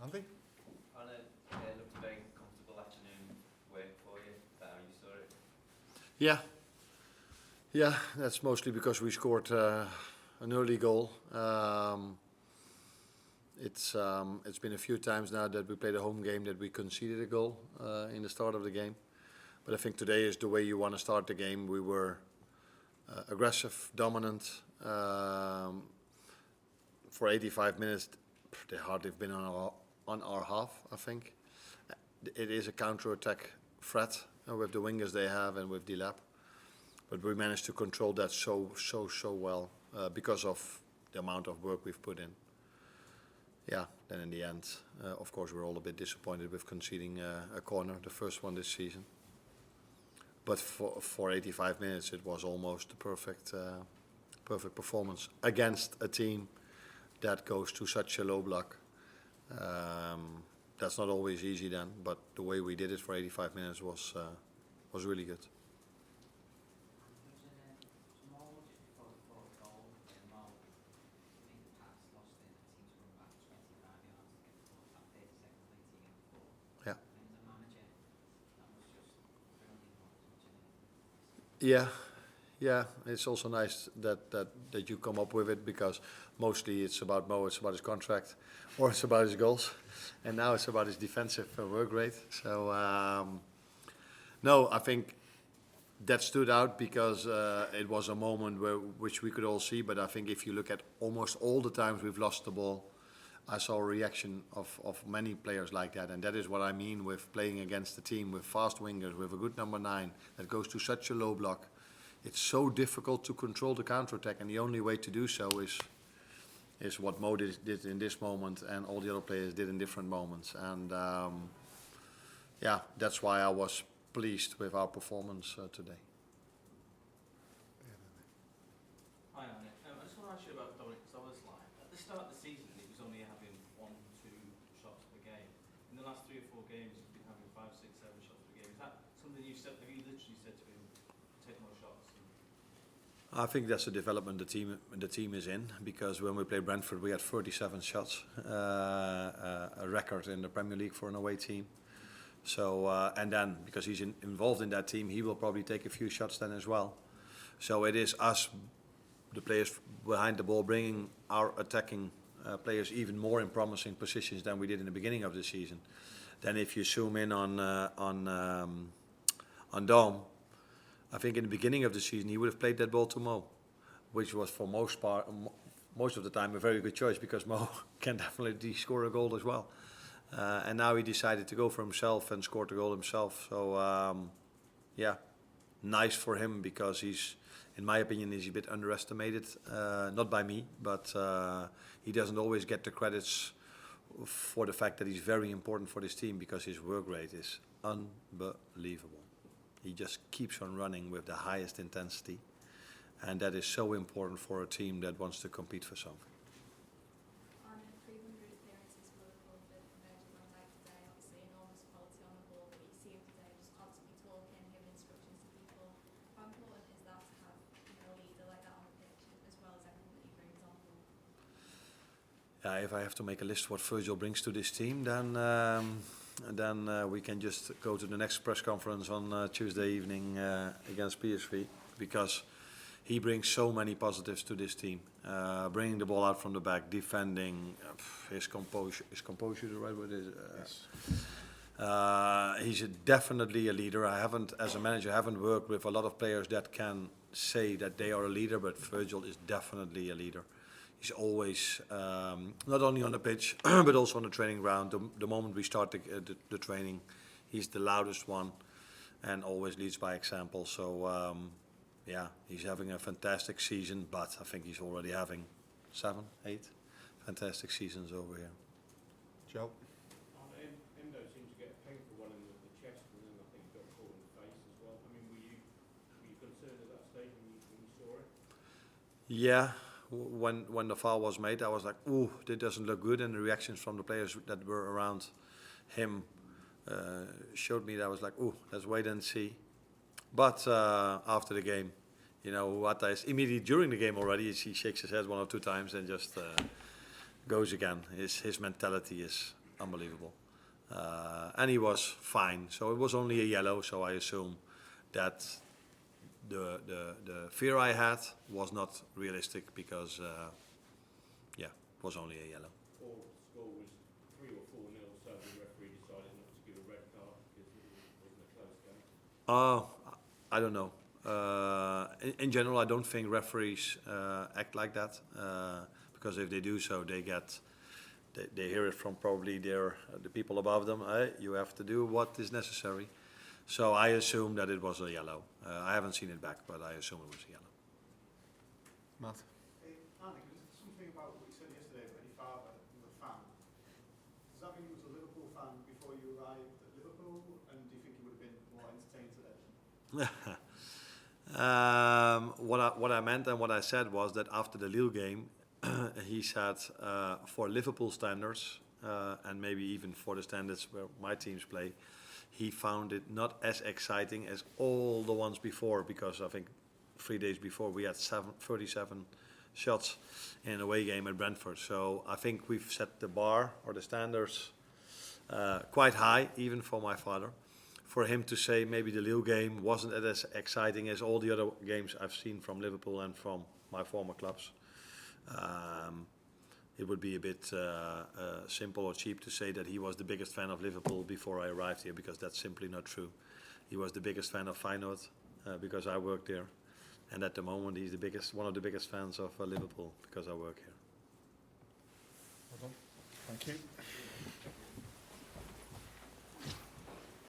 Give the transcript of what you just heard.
Andy? It looked a very comfortable afternoon work for you. Is that how you saw it? Yeah, that's mostly because we scored an early goal. It's been a few times now that we played a home game that we conceded a goal in the start of the game. But I think today is the way you want to start the game. We were aggressive, dominant. For 85 minutes, they hardly have been on our half, I think. It is a counter-attack threat with the wingers they have and with Dilap. But we managed to control that so well because of the amount of work we've put in. Yeah, then in the end, of course, we're all a bit disappointed with conceding a corner, the first one this season. But for 85 minutes, it was almost the perfect performance against a team that goes to such a low block. That's not always easy then, but the way we did it for 85 minutes was really good. Yeah, it's also nice that you come up with it, because mostly it's about Mo, it's about his contract, or it's about his goals, and now it's about his defensive work rate. So no, I think that stood out because it was a moment which we could all see. But I think if you look at almost all the times we've lost the ball, I saw a reaction of many players like that, and that is what I mean with playing against a team with fast wingers, with a good number 9 that goes to such a low block. It's so difficult to control the counter-attack, and the only way to do so is what Mo did in this moment, and all the other players did in different moments. And yeah, that's why I was pleased with our performance today. Hi Arne, I just want to ask you about Dominik Szbosali. At the start of the season, he was only having 1-2 shots per game. In the last 3 or 4 games, he's been having 5, 6, 7 shots per game. Is that something you said? Have you literally said to him, take more shots? I think that's the development the team is in, because when we played Brentford, we had 37 shots, a record in the Premier League for an away team. So and then because he's involved in that team, he will probably take a few shots then as well. So it is us, the players behind the ball, bringing our attacking players even more in promising positions than we did in the beginning of the season. Then if you zoom in on Dom, I think in the beginning of the season he would have played that ball to Mo, which was for most of the time a very good choice, because Mo can definitely score a goal as well. And now he decided to go for himself and scored the goal himself. So yeah, nice for him, because he's, in my opinion, he's a bit underestimated. Not by me, but he doesn't always get the credits for the fact that he's very important for this team, because his work rate is unbelievable. He just keeps on running with the highest intensity, and that is so important for a team that wants to compete for something. On 300 appearances for Liverpool for Virgil and Dijk today, obviously enormous quality on the ball, but you see him today just constantly talking, giving instructions to people. How important is that to have a leader like that on the pitch, as well as everything that he brings on board? If I have to make a list what Virgil brings to this team, then we can just go to the next press conference on Tuesday evening against PSV, because he brings so many positives to this team. Bringing the ball out from the back, defending, his composure. Is composure the right word? Yes. He's definitely a leader. As a manager, I haven't worked with a lot of players that can say that they are a leader, but Virgil is definitely a leader. He's always, not only on the pitch, but also on the training ground. The moment we start the training, he's the loudest one and always leads by example. So, yeah, he's having a fantastic season, but I think he's already having 7, 8 fantastic seasons over here. Joe? ENDO seemed to get a painful one in the chest, and then I think got caught in the face as well. I mean, were you concerned at that stage when you saw it? Yeah. When the foul was made, I was like, ooh, that doesn't look good. And the reactions from the players that were around him showed me that I was like, ooh, let's wait and see. But after the game, Wata immediately during the game already, he shakes his head 1 or 2 times and just goes again. His mentality is unbelievable. And he was fine. So it was only a yellow. So I assume that the fear I had was not realistic because it was only a yellow. Or the score was 3 or 4-0, so the referee decided not to give a red card because it wasn't a close game. I don't know. In general, I don't think referees act like that because if they do so, they hear it from probably the people above them. You have to do what is necessary. So I assume that it was a yellow. I haven't seen it back, but I assume it was a yellow. Matt? Arne, something about what you said yesterday about your father was a fan. Does that mean he was a Liverpool fan before you arrived at Liverpool? And do you think he would have been more entertained today? What I meant and what I said was that after the Lille game, he said for Liverpool standards and maybe even for the standards where my teams play, he found it not as exciting as all the ones before, because I think 3 days before we had 37 shots in an away game at Brentford. So I think we've set the bar or the standards quite high, even for my father. For him to say maybe the Lille game wasn't as exciting as all the other games I've seen from Liverpool and from my former clubs. It would be a bit simple or cheap to say that he was the biggest fan of Liverpool before I arrived here, because that's simply not true. He was the biggest fan of Feyenoord because I worked there, and at the moment he's one of the biggest fans of Liverpool because I work here. Well done. Thank you.